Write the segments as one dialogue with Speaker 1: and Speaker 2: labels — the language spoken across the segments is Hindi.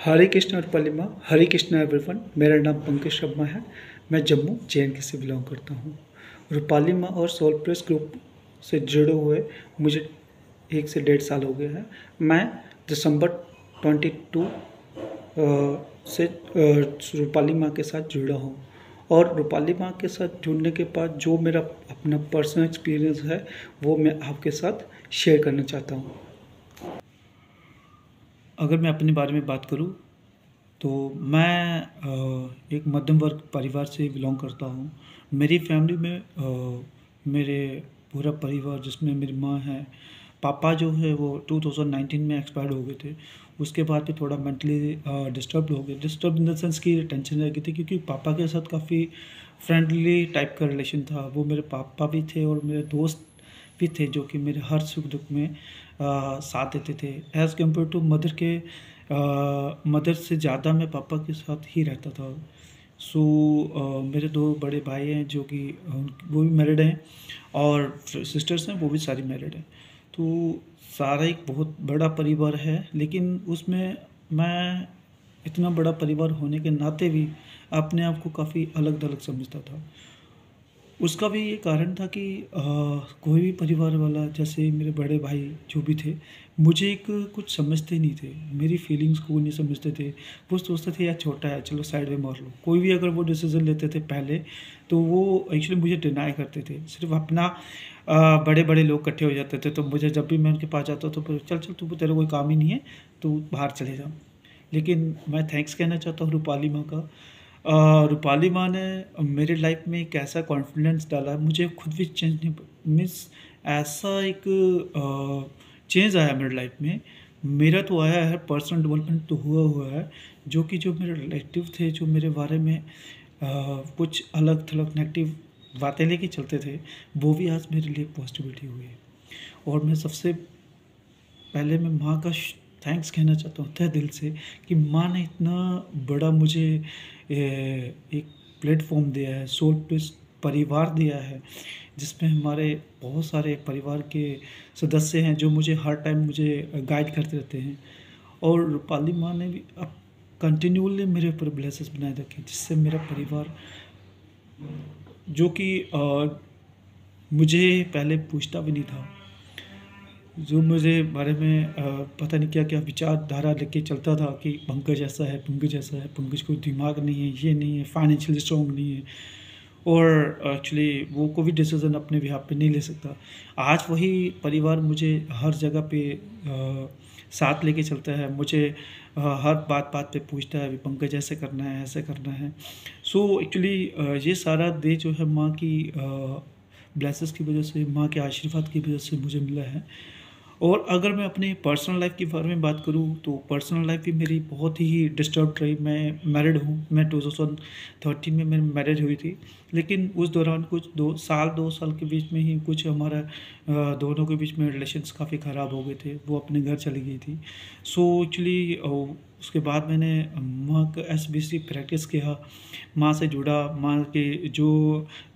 Speaker 1: हरे कृष्ण और पलिमा। हरे कृष्ण एवरीवन। मेरा नाम पंकज शर्मा है। मैं जम्मू JNK से बिलोंग करता हूँ। रूपाली माँ और सोल प्रेस ग्रुप से जुड़े हुए मुझे 1 से 1.5 साल हो गए हैं। मैं दिसंबर 22 से रूपाली माँ के साथ जुड़ा हूँ और रूपाली माँ के साथ जुड़ने के बाद जो मेरा अपना पर्सनल एक्सपीरियंस है वो मैं आपके साथ शेयर करना चाहता हूँ। अगर मैं अपने बारे में बात करूं तो मैं एक मध्यम वर्ग परिवार से बिलोंग करता हूं। मेरी फैमिली में मेरे पूरा परिवार जिसमें मेरी माँ है, पापा जो है वो 2019 में एक्सपायर हो गए थे। उसके बाद भी थोड़ा मेंटली डिस्टर्ब हो गए। डिस्टर्ब इन द सेंस की टेंशन रह गई थी क्योंकि पापा के साथ काफ़ी फ्रेंडली टाइप का रिलेशन था। वो मेरे पापा भी थे और मेरे दोस्त भी थे जो कि मेरे हर सुख दुख में साथ देते थे। एज़ कम्पेयर टू मदर के मदर से ज़्यादा मैं पापा के साथ ही रहता था। सो मेरे 2 बड़े भाई हैं जो कि वो भी मैरिड हैं और सिस्टर्स हैं, वो भी सारी मैरिड हैं। तो सारा एक बहुत बड़ा परिवार है, लेकिन उसमें मैं इतना बड़ा परिवार होने के नाते भी अपने आप को काफ़ी अलग-थलग समझता था। उसका भी ये कारण था कि कोई भी परिवार वाला, जैसे मेरे बड़े भाई जो भी थे, मुझे एक कुछ समझते नहीं थे। मेरी फीलिंग्स को नहीं समझते थे। वो सोचते थे यार छोटा है, चलो साइड में मार लो। कोई भी अगर वो डिसीज़न लेते थे पहले, तो वो एक्चुअली मुझे डिनाई करते थे। सिर्फ़ अपना बड़े-बड़े लोग इकट्ठे हो जाते थे, तो मुझे जब भी मैं उनके पास जाता तो चल तू, तेरा कोई काम ही नहीं है, तू बाहर चले जा। लेकिन मैं थैंक्स कहना चाहता हूँ रूपाली माँ का। रूपाली माँ ने मेरी लाइफ में एक ऐसा कॉन्फिडेंस डाला, मुझे खुद भी चेंज नहीं मीन्स ऐसा एक चेंज आया मेरी लाइफ में। मेरा तो आया है, पर्सनल डेवलपमेंट तो हुआ है, जो कि जो मेरे रिलेटिव थे, जो मेरे बारे में कुछ अलग थलग नेगेटिव बातें लेके चलते थे, वो भी आज मेरे लिए पॉजिटिविटी हुई है। और मैं सबसे पहले मैं माँ का थैंक्स कहना चाहता हूँ तहे दिल से कि माँ ने इतना बड़ा मुझे एक प्लेटफॉर्म दिया है, सोल प्रेस परिवार दिया है, जिसमें हमारे बहुत सारे परिवार के सदस्य हैं जो मुझे हर टाइम मुझे गाइड करते रहते हैं। और रूपाली माँ ने भी अब कंटिन्यूअली मेरे ऊपर ब्लेसेस बनाए रखे, जिससे मेरा परिवार जो कि मुझे पहले पूछता भी नहीं था, जो मुझे बारे में पता नहीं क्या क्या विचारधारा लेके चलता था कि पंकज ऐसा है, पंकज ऐसा है, पंकज को दिमाग नहीं है, ये नहीं है, फाइनेंशियली स्ट्रॉन्ग नहीं है और एक्चुअली वो कोई भी डिसीज़न अपने बिहाफ पे नहीं ले सकता। आज वही परिवार मुझे हर जगह पे साथ लेके चलता है। मुझे हर बात बात पे पूछता है, अभी पंकज ऐसे करना है, ऐसे करना है। सो एक्चुअली ये सारा दे जो है माँ की ब्लेसेस की वजह से, माँ के आशीर्वाद की वजह से मुझे मिला है। और अगर मैं अपनी पर्सनल लाइफ के बारे में बात करूँ तो पर्सनल लाइफ भी मेरी बहुत ही डिस्टर्ब रही। मैं मैरिड हूँ। मैं 2013 में मेरी मैरिज हुई थी, लेकिन उस दौरान कुछ 2 साल के बीच में ही कुछ हमारा दोनों के बीच में रिलेशंस काफ़ी ख़राब हो गए थे। वो अपने घर चली गई थी। सो एक्चुअली उसके बाद मैंने माँ का SBC प्रैक्टिस किया, माँ से जुड़ा, माँ के जो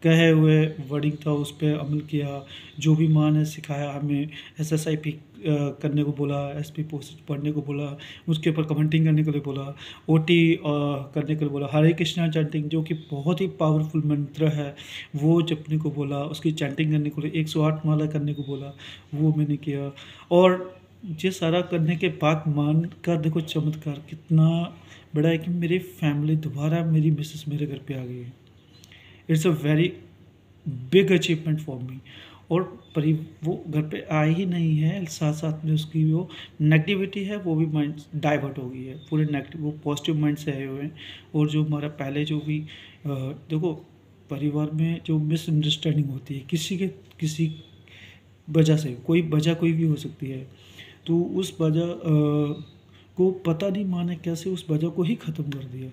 Speaker 1: कहे हुए वर्डिंग था उस पर अमल किया। जो भी माँ ने सिखाया हमें, SSIP करने को बोला, SP पोस्ट पढ़ने को बोला, उसके ऊपर कमेंटिंग करने के लिए बोला, OT करने के लिए बोला, हरे कृष्णा चैंटिंग जो कि बहुत ही पावरफुल मंत्र है वो जपने को बोला, उसकी चैंटिंग करने को लिए 108 माला करने को बोला, वो मैंने किया। और ये सारा करने के बाद मान का देखो चमत्कार कितना बड़ा है कि मेरी फैमिली दोबारा, मेरी मिसेस मेरे घर पे आ गई है। It's a very big achievement for me. और वो घर पे आई ही नहीं है, साथ साथ में उसकी वो नेगेटिविटी है वो भी माइंड डाइवर्ट हो गई है। पूरे नेगेटिव वो पॉजिटिव माइंड से आए हुए हैं। और जो हमारा पहले जो भी देखो परिवार में जो मिसअंडरस्टैंडिंग होती है किसी वजह से, कोई वजह कोई भी हो सकती है, तो उस वजह को पता नहीं माँ ने कैसे उस वजह को ही ख़त्म कर दिया।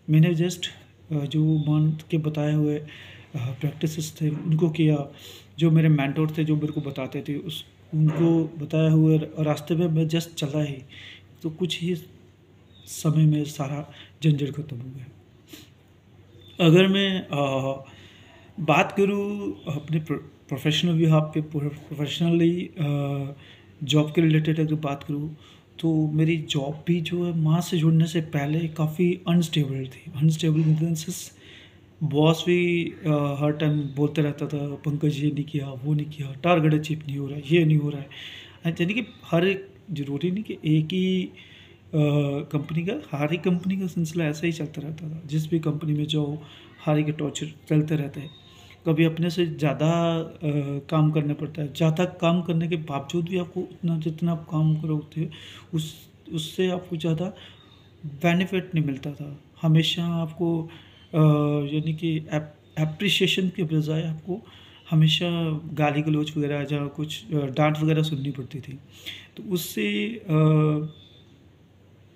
Speaker 1: मैंने जस्ट जो मान के बताए हुए प्रैक्टिसेस थे उनको किया। जो मेरे मेंटोर थे जो मेरे को बताते थे उनको बताए हुए रास्ते में मैं जस्ट चला ही, तो कुछ ही समय में सारा झंझट खत्म हो गया। अगर मैं बात करूँ अपने प्रोफेशनल बिहाफ पे, प्रोफेशनली जॉब के रिलेटेड अगर बात करूँ तो मेरी जॉब भी जो है माँ से जुड़ने से पहले काफ़ी अनस्टेबल थी। Unstable in the sense boss भी हर टाइम बोलते रहता था, पंकज ये नहीं किया, वो नहीं किया, टारगेट अचीव नहीं हो रहा है, ये नहीं हो रहा है। यानी कि हर एक, ज़रूरी नहीं कि एक ही कंपनी का, हर एक कंपनी का सिलसिला ऐसा ही चलता रहता था। जिस भी कंपनी में जाओ, हर एक टॉर्चर चलते रहते हैं। कभी अपने से ज़्यादा काम करना पड़ता है। ज़्यादा काम करने के बावजूद भी आपको उतना, जितना आप काम करोगे उससे आपको ज़्यादा बेनिफिट नहीं मिलता था। हमेशा आपको यानी कि एप्रिसिएशन के बजाय आपको हमेशा गाली गलौज वगैरह, जहाँ कुछ डांट वगैरह सुननी पड़ती थी। तो उससे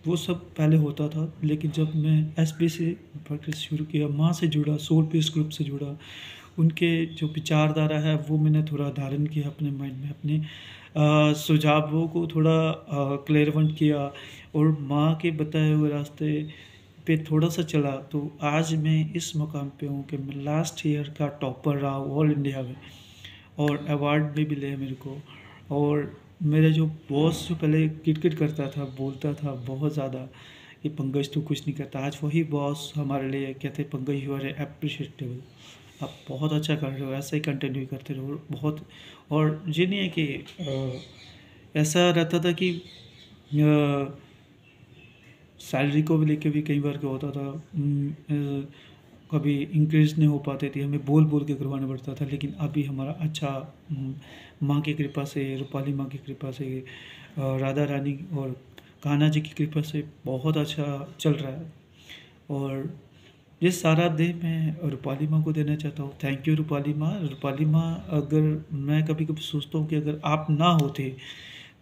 Speaker 1: वो सब पहले होता था। लेकिन जब मैं एसबी से प्रैक्टिस शुरू किया, माँ से जुड़ा, सोल पीस ग्रुप से जुड़ा, उनके जो विचारधारा है वो मैंने थोड़ा धारण किया अपने माइंड में, अपने सुझावों को थोड़ा क्लेयरवेंट किया और माँ के बताए हुए रास्ते पे थोड़ा सा चला। तो आज मैं इस मुकाम पे हूँ कि मैं लास्ट ईयर का टॉपर रहा हूँ ऑल इंडिया में, और अवार्ड भी मिले हैं मेरे को। और मेरा जो बॉस जो पहले किट-किट करता था, बोलता था बहुत ज़्यादा कि पंकज तू कुछ नहीं करता, आज वही बॉस हमारे लिए कहते हैं पंकज यू आर एप्रिशिएटेबल, आप बहुत अच्छा कर रहे हो, ऐसा ही कंटिन्यू करते रहो। बहुत, और ये नहीं है कि ऐसा रहता था कि सैलरी को भी लेके भी कई बार क्या होता था, कभी इंक्रीज नहीं हो पाती थी, हमें बोल बोल के करवाना पड़ता था। लेकिन अभी हमारा अच्छा, माँ की कृपा से, रूपाली माँ की कृपा से, राधा रानी और कान्हा जी की कृपा से बहुत अच्छा चल रहा है। और ये सारा देह मैं रूपाली माँ को देना चाहता हूँ। थैंक यू रूपाली माँ। रूपाली माँ, अगर मैं कभी कभी सोचता हूँ कि अगर आप ना होते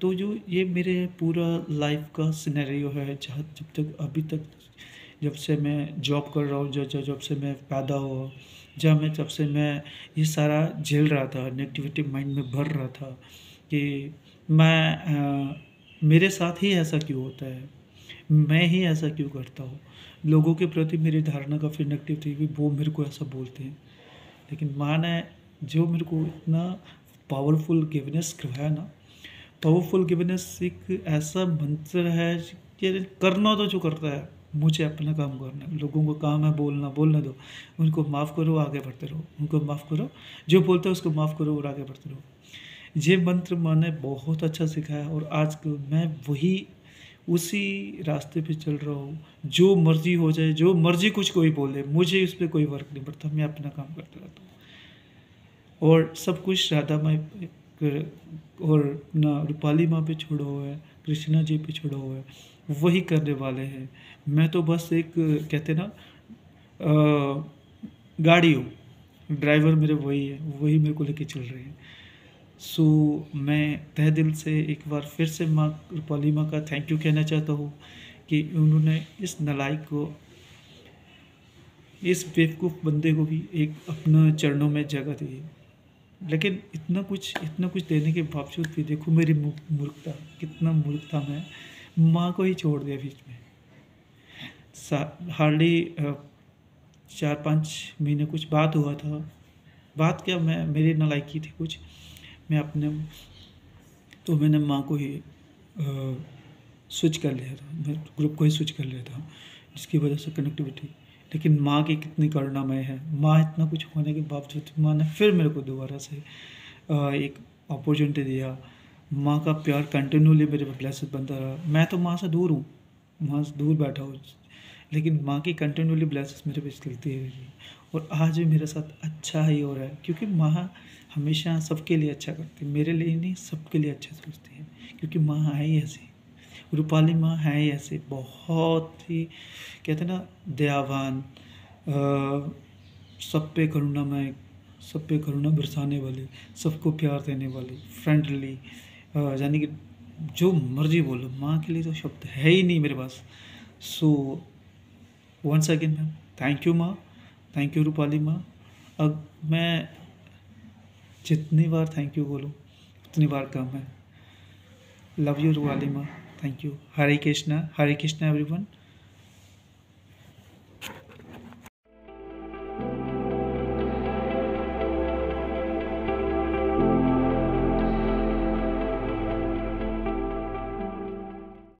Speaker 1: तो जो ये मेरे पूरा लाइफ का सिनेरियो है, जहाँ जब तक अभी तक, जब से मैं जॉब कर रहा हूँ, जब से मैं पैदा हुआ, जब से मैं ये सारा झेल रहा था, नेगेटिविटी माइंड में भर रहा था कि मेरे साथ ही ऐसा क्यों होता है, मैं ही ऐसा क्यों करता हूँ। लोगों के प्रति मेरी धारणा काफ़ी नेगेटिव थी कि वो मेरे को ऐसा बोलते हैं। लेकिन माँ ने जो मेरे को इतना पावरफुल गिवनेस करवाया ना, पावरफुल गिवनेस एक ऐसा मंत्र है कि करना तो जो करता है, मुझे अपना काम करना है। लोगों को काम है बोलना, बोलने दो, उनको माफ़ करो, आगे बढ़ते रहो। उनको माफ़ करो, जो बोलते हैं उसको माफ़ करो और आगे बढ़ते रहो। ये मंत्र मैंने बहुत अच्छा सिखाया और आजकल मैं वही उसी रास्ते पे चल रहा हूँ। जो मर्ज़ी हो जाए, जो मर्ज़ी कुछ कोई बोले, मुझे इस पे कोई फ़र्क नहीं पड़ता, मैं अपना काम करता रहता हूँ। और सब कुछ राधा माँ पे और ना रूपाली माँ पे छोड़ा हुआ है, कृष्णा जी पे छोड़ा हुआ है, वही करने वाले हैं। मैं तो बस एक, कहते ना, गाड़ी हूँ, ड्राइवर मेरे वही है, वही मेरे को लेके चल रहे हैं। सो मैं तहे दिल से एक बार फिर से माँ रूपाली माँ का थैंक यू कहना चाहता हूँ कि उन्होंने इस नालायक को, इस बेवकूफ़ बंदे को भी एक अपना चरणों में जगह दी है। लेकिन इतना कुछ देने के बावजूद भी देखो मेरी मूर्खता, कितना मूर्ख था मैं, माँ को ही छोड़ दिया बीच में। हार्डली 4-5 महीने कुछ बात हुआ था। बात क्या, मैं, मेरी नालायकी थी कुछ, मैं अपने, तो मैंने माँ को ही स्विच कर लिया था, मैं ग्रुप को ही स्विच कर लिया था, जिसकी वजह से कनेक्टिविटी। लेकिन माँ की कितनी करुणामय है, माँ इतना कुछ होने के बावजूद माँ ने फिर मेरे को दोबारा से एक अपॉर्चुनिटी दिया। माँ का प्यार कंटिन्यूली मेरे पे ब्लेसिड बनता रहा। मैं तो माँ से दूर हूँ, माँ से दूर बैठा हूँ, लेकिन माँ की कंटिन्यूली ब्लेसिस मेरे पे चलती है। और आज भी मेरे साथ अच्छा ही हो रहा है, क्योंकि माँ हमेशा सबके लिए अच्छा करती है, मेरे लिए नहीं, सबके लिए अच्छा सोचती है। क्योंकि माँ है ही ऐसी, रूपाली माँ है ही ऐसी, बहुत ही, कहते हैं ना, दयावान, सब पे करुणामय, सब पे करुणा बरसाने वाली, सबको प्यार देने वाली, फ्रेंडली, यानी कि जो मर्जी बोलो, माँ के लिए तो शब्द है ही नहीं मेरे पास। So once again ma'am, thank you ma'am, thank you Rupali ma'am. अब मैं जितनी बार थैंक यू बोलूँ उतनी बार कम है। लव यू रूपाली माँ, thank you. Hare Krishna everyone.